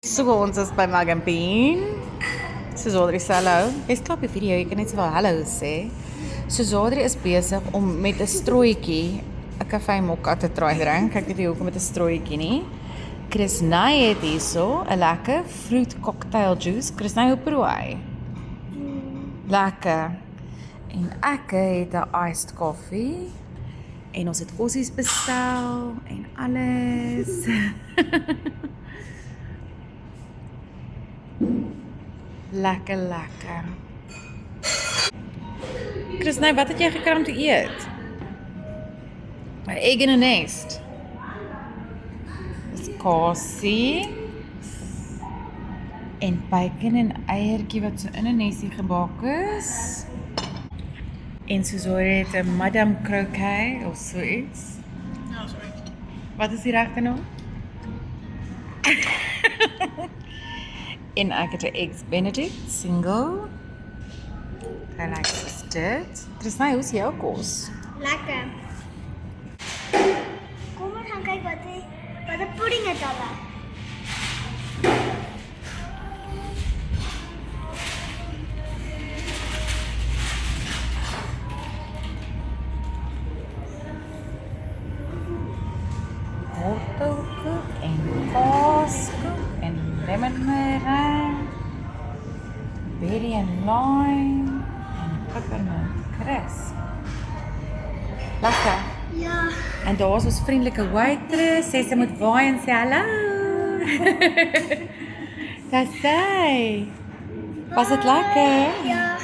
So ons is by Mug and Bean. Soos Audrey sê hallo. Jy's klaar op die video, jy kan net so wel hallo sê. Soos Audrey is besig om met 'n strooitjie 'n kaffe mokka te try drink. Ek weet nie hoekom met 'n strooitjie nie. Chrisnay het hierso 'n lekker fruit cocktail juice. Chrisnay, hoe proe? Lekker. En ek het 'n iced coffee. En ons het kossies bestel en alles. Lekker, lekker. Chrisnay, wat het jy gekry om te eet? 'n egg in 'n nest. Dis kossie. En bacon en eiertjie wat so in 'n nesie gebak is. En soos hoor het 'n Madame Croquet of so iets. Ja, sorry. Wat is die regte naam? En ek het 'n Eggs Benedict single. Hy lyk soos dit. Chrisnay, hoe's jou kos? Lekker. Kom ons gaan kyk wat 'n pudding het hulle. Wortelkoek en kaaskoek en lemon meringue, berry en lime en peppermint crisp. Lekker. Ja. En daar is ons vriendelike waitress, sê sy moet waai en sê hallo. Dis sy. Was dit lekker? Ja.